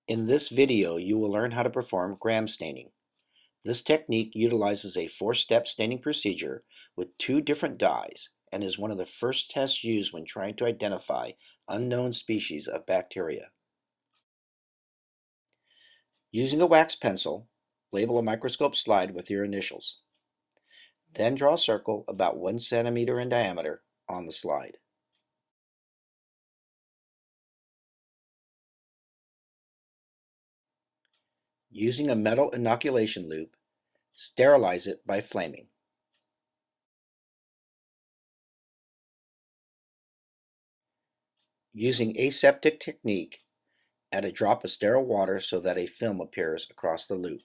In this video, you will learn how to perform gram staining. This technique utilizes a four-step staining procedure with two different dyes and is one of the first tests used when trying to identify unknown species of bacteria. Using a wax pencil, label a microscope slide with your initials. Then draw a circle about 1 centimeter in diameter on the slide. Using a metal inoculation loop, sterilize it by flaming. Using aseptic technique, add a drop of sterile water so that a film appears across the loop.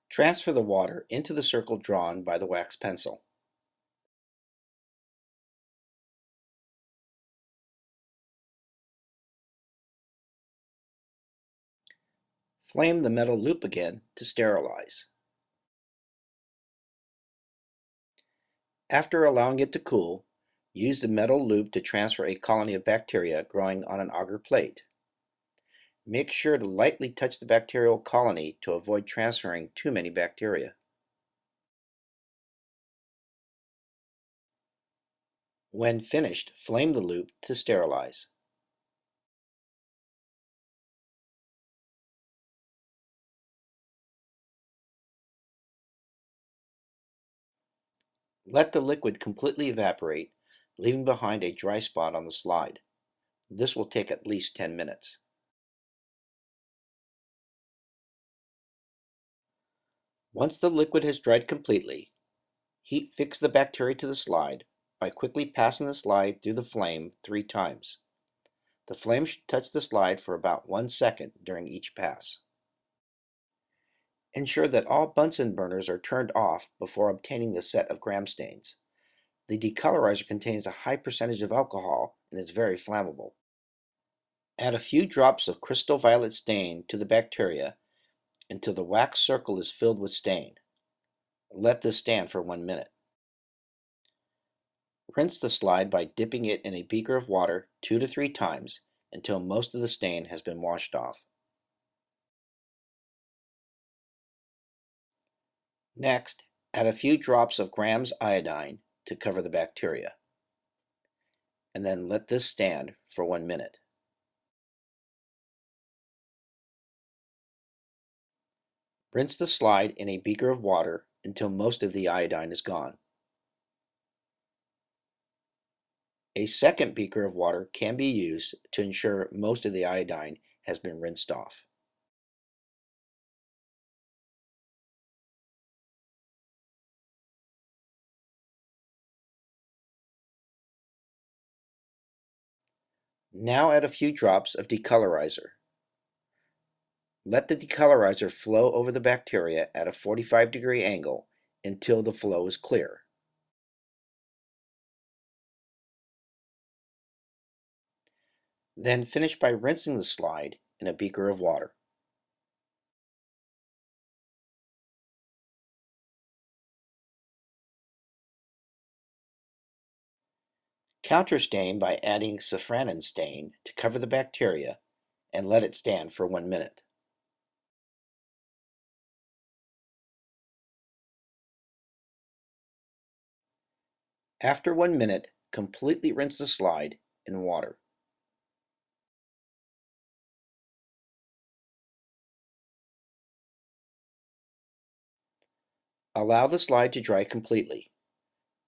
Transfer the water into the circle drawn by the wax pencil. Flame the metal loop again to sterilize. After allowing it to cool, use the metal loop to transfer a colony of bacteria growing on an agar plate. Make sure to lightly touch the bacterial colony to avoid transferring too many bacteria. When finished, flame the loop to sterilize. Let the liquid completely evaporate, leaving behind a dry spot on the slide. This will take at least 10 minutes. Once the liquid has dried completely, heat fix the bacteria to the slide by quickly passing the slide through the flame 3 times. The flame should touch the slide for about 1 second during each pass. Ensure that all Bunsen burners are turned off before obtaining the set of gram stains. The decolorizer contains a high percentage of alcohol and is very flammable. Add a few drops of crystal violet stain to the bacteria until the wax circle is filled with stain. Let this stand for 1 minute. Rinse the slide by dipping it in a beaker of water 2 to 3 times until most of the stain has been washed off. Next, add a few drops of grams iodine to cover the bacteria, and then let this stand for 1 minute. Rinse the slide in a beaker of water until most of the iodine is gone. A second beaker of water can be used to ensure most of the iodine has been rinsed off. Now add a few drops of decolorizer. Let the decolorizer flow over the bacteria at a 45-degree angle until the flow is clear. Then finish by rinsing the slide in a beaker of water. Counterstain by adding safranin stain to cover the bacteria and let it stand for 1 minute. After 1 minute, completely rinse the slide in water. Allow the slide to dry completely.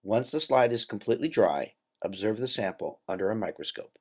Once the slide is completely dry, observe the sample under a microscope.